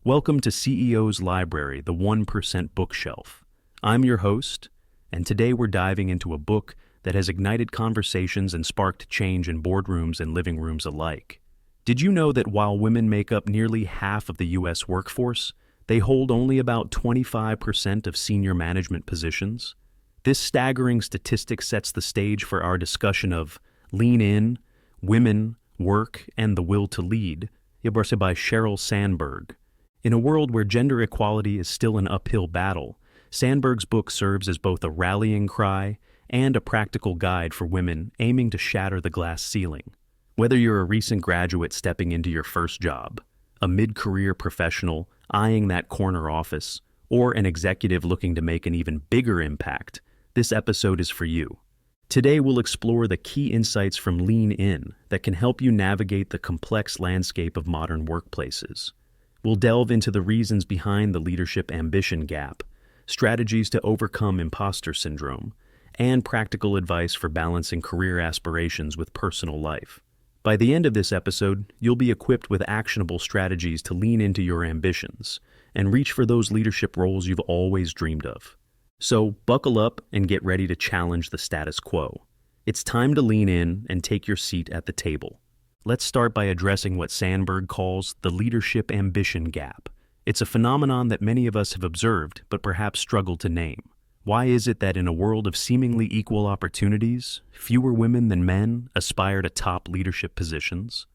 Welcome to CEO's Library, the 1% Bookshelf. I'm your host, and today we're diving into a book that has ignited conversations and sparked change in boardrooms and living rooms alike. Did you know that while women make up nearly half of the U.S. workforce, they hold only about 25% of senior management positions? This staggering statistic sets the stage for our discussion of Lean In, Women, Work, and the Will to Lead, by Sheryl Sandberg. In a world where gender equality is still an uphill battle, Sandberg's book serves as both a rallying cry and a practical guide for women aiming to shatter the glass ceiling. Whether you're a recent graduate stepping into your first job, a mid-career professional eyeing that corner office, or an executive looking to make an even bigger impact, this episode is for you. Today we'll explore the key insights from Lean In that can help you navigate the complex landscape of modern workplaces. We'll delve into the reasons behind the leadership ambition gap, strategies to overcome imposter syndrome, and practical advice for balancing career aspirations with personal life. By the end of this episode, you'll be equipped with actionable strategies to lean into your ambitions and reach for those leadership roles you've always dreamed of. So buckle up and get ready to challenge the status quo. It's time to lean in and take your seat at the table. Let's start by addressing what Sandberg calls the leadership ambition gap. It's a phenomenon that many of us have observed but perhaps struggle to name. Why is it that in a world of seemingly equal opportunities, fewer women than men aspire to top leadership positions?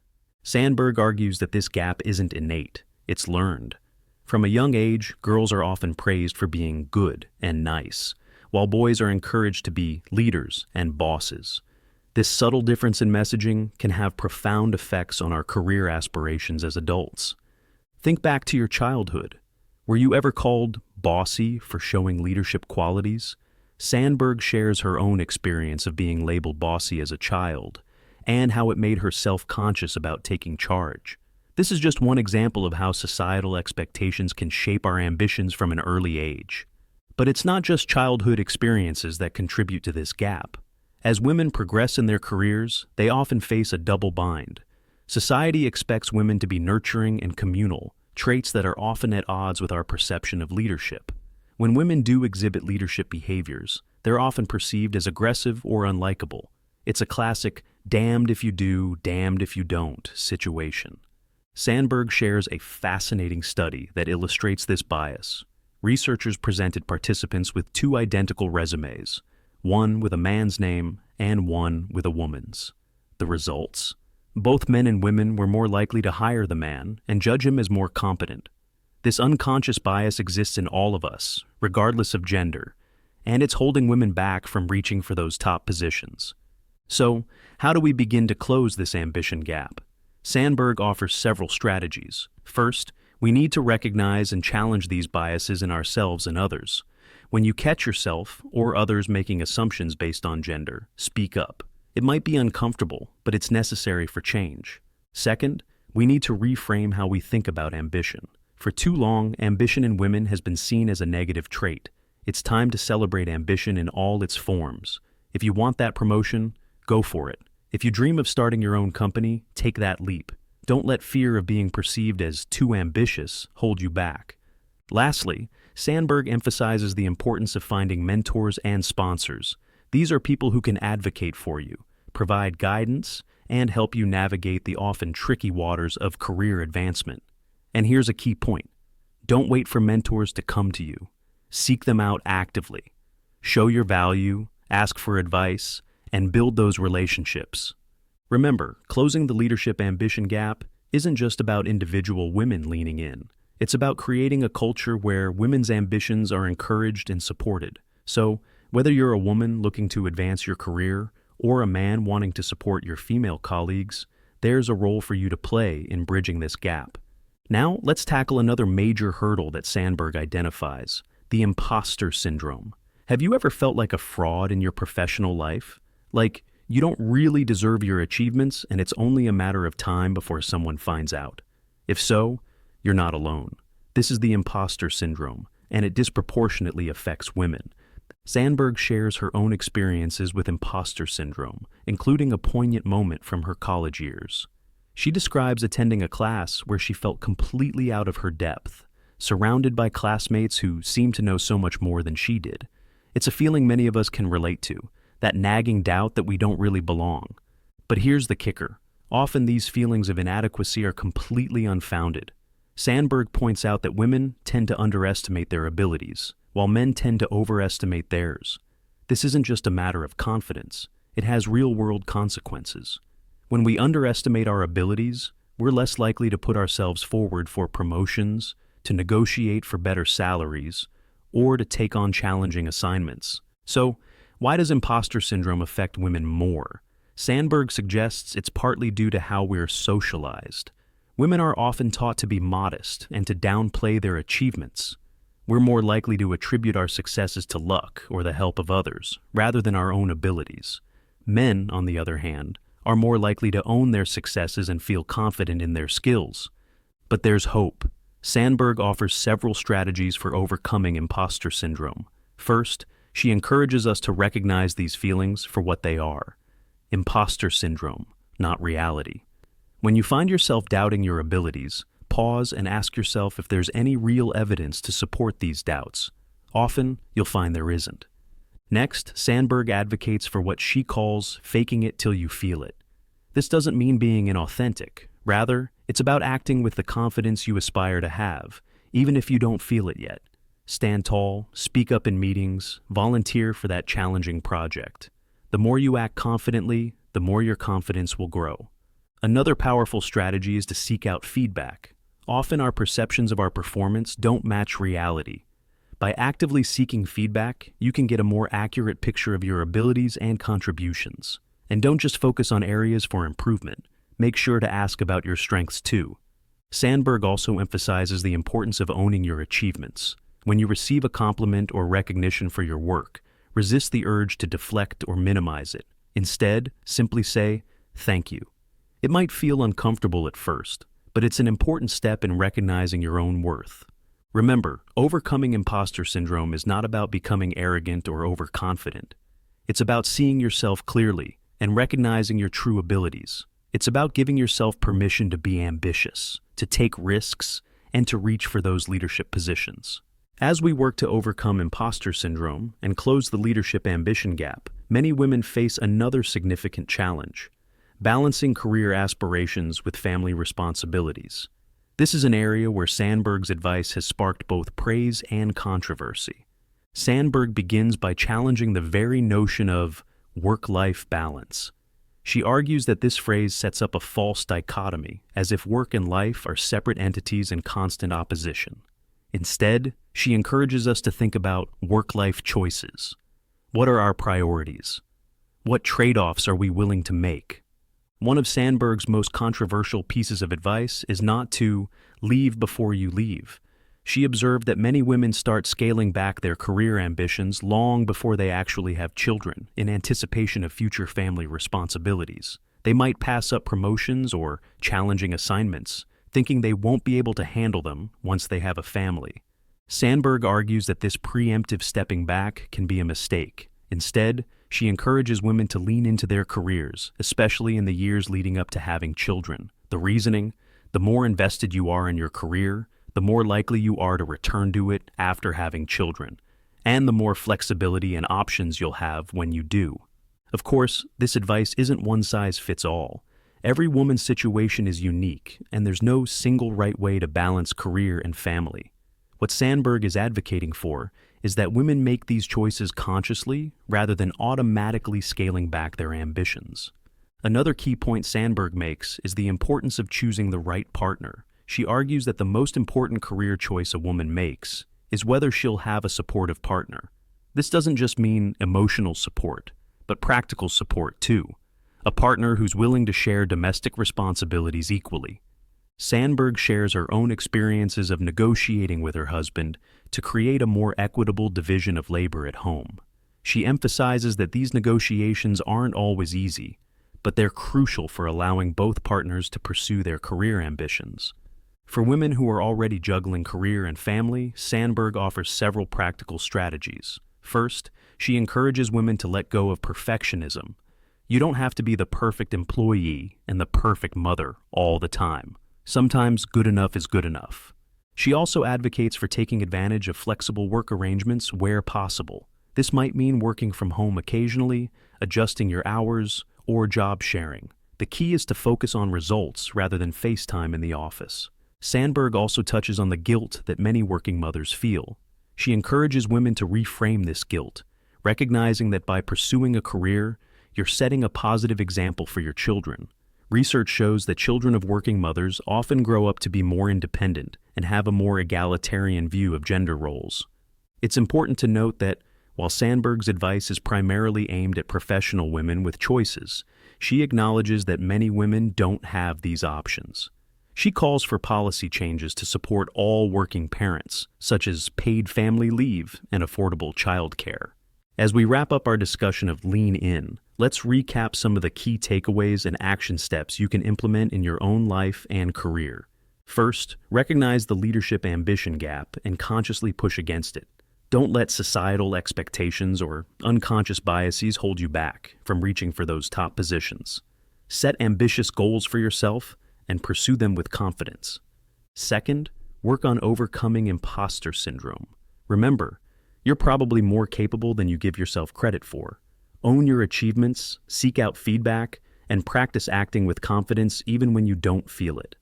Sandberg argues that this gap isn't innate, it's learned. From a young age, girls are often praised for being good and nice, while boys are encouraged to be leaders and bosses. This subtle difference in messaging can have profound effects on our career aspirations as adults. Think back to your childhood. Were you ever called bossy for showing leadership qualities? Sandberg shares her own experience of being labeled bossy as a child, and how it made her self-conscious about taking charge. This is just one example of how societal expectations can shape our ambitions from an early age. But it's not just childhood experiences that contribute to this gap. As women progress in their careers, they often face a double bind. Society expects women to be nurturing and communal, traits that are often at odds with our perception of leadership. When women do exhibit leadership behaviors, they're often perceived as aggressive or unlikable. It's a classic damned if you do, damned if you don't situation. Sandberg shares a fascinating study that illustrates this bias. Researchers presented participants with two identical resumes, one with a man's name and one with a woman's. The results? Both men and women were more likely to hire the man and judge him as more competent. This unconscious bias exists in all of us, regardless of gender, and it's holding women back from reaching for those top positions. So, how do we begin to close this ambition gap? Sandberg offers several strategies. First, we need to recognize and challenge these biases in ourselves and others. When you catch yourself or others making assumptions based on gender, speak up. It might be uncomfortable, but it's necessary for change. Second, we need to reframe how we think about ambition. For too long, ambition in women has been seen as a negative trait. It's time to celebrate ambition in all its forms. If you want that promotion, go for it. If you dream of starting your own company, take that leap. Don't let fear of being perceived as too ambitious hold you back. Lastly, Sandberg emphasizes the importance of finding mentors and sponsors. These are people who can advocate for you, provide guidance, and help you navigate the often tricky waters of career advancement. And here's a key point. Don't wait for mentors to come to you. Seek them out actively. Show your value, ask for advice, and build those relationships. Remember, closing the leadership ambition gap isn't just about individual women leaning in. It's about creating a culture where women's ambitions are encouraged and supported. So, whether you're a woman looking to advance your career or a man wanting to support your female colleagues, there's a role for you to play in bridging this gap. Now, let's tackle another major hurdle that Sandberg identifies, the imposter syndrome. Have you ever felt like a fraud in your professional life? Like, you don't really deserve your achievements and it's only a matter of time before someone finds out. If so, you're not alone. This is the imposter syndrome, and it disproportionately affects women. Sandberg shares her own experiences with imposter syndrome, including a poignant moment from her college years. She describes attending a class where she felt completely out of her depth, surrounded by classmates who seemed to know so much more than she did. It's a feeling many of us can relate to, that nagging doubt that we don't really belong. But here's the kicker. Often these feelings of inadequacy are completely unfounded. Sandberg points out that women tend to underestimate their abilities, while men tend to overestimate theirs. This isn't just a matter of confidence. It has real-world consequences. When we underestimate our abilities, we're less likely to put ourselves forward for promotions, to negotiate for better salaries, or to take on challenging assignments. So, why does imposter syndrome affect women more? Sandberg suggests it's partly due to how we're socialized. Women are often taught to be modest and to downplay their achievements. We're more likely to attribute our successes to luck or the help of others, rather than our own abilities. Men, on the other hand, are more likely to own their successes and feel confident in their skills. But there's hope. Sandberg offers several strategies for overcoming imposter syndrome. First, she encourages us to recognize these feelings for what they are. Imposter syndrome, not reality. When you find yourself doubting your abilities, pause and ask yourself if there's any real evidence to support these doubts. Often, you'll find there isn't. Next, Sandberg advocates for what she calls faking it till you feel it. This doesn't mean being inauthentic. Rather, it's about acting with the confidence you aspire to have, even if you don't feel it yet. Stand tall, speak up in meetings, volunteer for that challenging project. The more you act confidently, the more your confidence will grow. Another powerful strategy is to seek out feedback. Often our perceptions of our performance don't match reality. By actively seeking feedback, you can get a more accurate picture of your abilities and contributions. And don't just focus on areas for improvement. Make sure to ask about your strengths too. Sandberg also emphasizes the importance of owning your achievements. When you receive a compliment or recognition for your work, resist the urge to deflect or minimize it. Instead, simply say, "Thank you." It might feel uncomfortable at first, but it's an important step in recognizing your own worth. Remember, overcoming imposter syndrome is not about becoming arrogant or overconfident. It's about seeing yourself clearly and recognizing your true abilities. It's about giving yourself permission to be ambitious, to take risks, and to reach for those leadership positions. As we work to overcome imposter syndrome and close the leadership ambition gap, many women face another significant challenge: balancing career aspirations with family responsibilities. This is an area where Sandberg's advice has sparked both praise and controversy. Sandberg begins by challenging the very notion of work-life balance. She argues that this phrase sets up a false dichotomy, as if work and life are separate entities in constant opposition. Instead, she encourages us to think about work-life choices. What are our priorities? What trade-offs are we willing to make? One of Sandberg's most controversial pieces of advice is not to leave before you leave. She observed that many women start scaling back their career ambitions long before they actually have children, in anticipation of future family responsibilities. They might pass up promotions or challenging assignments, thinking they won't be able to handle them once they have a family. Sandberg argues that this preemptive stepping back can be a mistake. Instead, she encourages women to lean into their careers, especially in the years leading up to having children. The reasoning: the more invested you are in your career, the more likely you are to return to it after having children, and the more flexibility and options you'll have when you do. Of course, this advice isn't one size fits all. Every woman's situation is unique, and there's no single right way to balance career and family. What Sandberg is advocating for is that women make these choices consciously rather than automatically scaling back their ambitions. Another key point Sandberg makes is the importance of choosing the right partner. She argues that the most important career choice a woman makes is whether she'll have a supportive partner. This doesn't just mean emotional support, but practical support too. A partner who's willing to share domestic responsibilities equally. Sandberg shares her own experiences of negotiating with her husband to create a more equitable division of labor at home. She emphasizes that these negotiations aren't always easy, but they're crucial for allowing both partners to pursue their career ambitions. For women who are already juggling career and family, Sandberg offers several practical strategies. First, she encourages women to let go of perfectionism. You don't have to be the perfect employee and the perfect mother all the time. Sometimes good enough is good enough. She also advocates for taking advantage of flexible work arrangements where possible. This might mean working from home occasionally, adjusting your hours, or job sharing. The key is to focus on results rather than face time in the office. Sandberg also touches on the guilt that many working mothers feel. She encourages women to reframe this guilt, recognizing that by pursuing a career, you're setting a positive example for your children. Research shows that children of working mothers often grow up to be more independent and have a more egalitarian view of gender roles. It's important to note that while Sandberg's advice is primarily aimed at professional women with choices, she acknowledges that many women don't have these options. She calls for policy changes to support all working parents, such as paid family leave and affordable childcare. As we wrap up our discussion of Lean In, let's recap some of the key takeaways and action steps you can implement in your own life and career. First, recognize the leadership ambition gap and consciously push against it. Don't let societal expectations or unconscious biases hold you back from reaching for those top positions. Set ambitious goals for yourself and pursue them with confidence. Second, work on overcoming imposter syndrome. Remember, you're probably more capable than you give yourself credit for. Own your achievements, seek out feedback, and practice acting with confidence even when you don't feel it.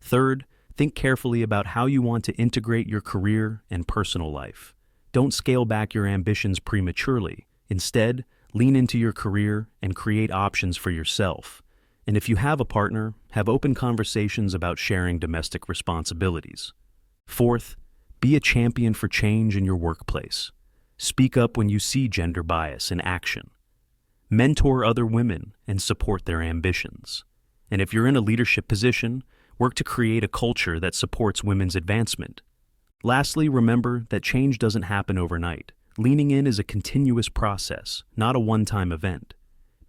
Third, think carefully about how you want to integrate your career and personal life. Don't scale back your ambitions prematurely. Instead, lean into your career and create options for yourself. And if you have a partner, have open conversations about sharing domestic responsibilities. Fourth, be a champion for change in your workplace. Speak up when you see gender bias in action. Mentor other women and support their ambitions. And if you're in a leadership position, work to create a culture that supports women's advancement. Lastly, remember that change doesn't happen overnight. Leaning in is a continuous process, not a one-time event.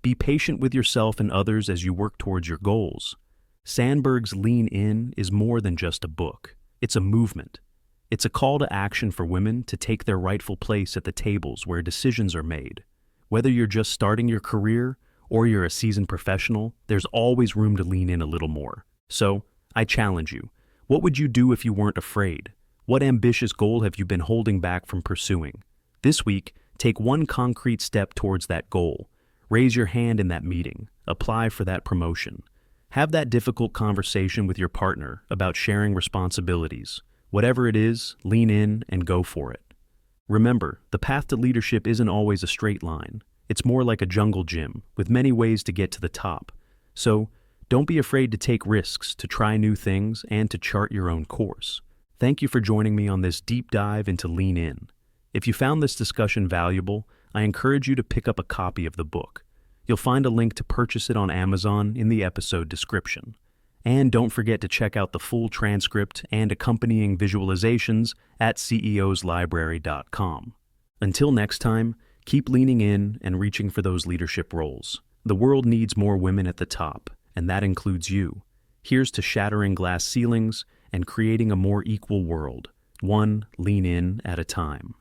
Be patient with yourself and others as you work towards your goals. Sandberg's Lean In is more than just a book. It's a movement. It's a call to action for women to take their rightful place at the tables where decisions are made. Whether you're just starting your career or you're a seasoned professional, there's always room to lean in a little more. So, I challenge you. What would you do if you weren't afraid? What ambitious goal have you been holding back from pursuing? This week, take one concrete step towards that goal. Raise your hand in that meeting. Apply for that promotion. Have that difficult conversation with your partner about sharing responsibilities. Whatever it is, lean in and go for it. Remember, the path to leadership isn't always a straight line. It's more like a jungle gym, with many ways to get to the top. So, don't be afraid to take risks, to try new things, and to chart your own course. Thank you for joining me on this deep dive into Lean In. If you found this discussion valuable, I encourage you to pick up a copy of the book. You'll find a link to purchase it on Amazon in the episode description. And don't forget to check out the full transcript and accompanying visualizations at ceoslibrary.com. Until next time, keep leaning in and reaching for those leadership roles. The world needs more women at the top, and that includes you. Here's to shattering glass ceilings and creating a more equal world, one lean in at a time.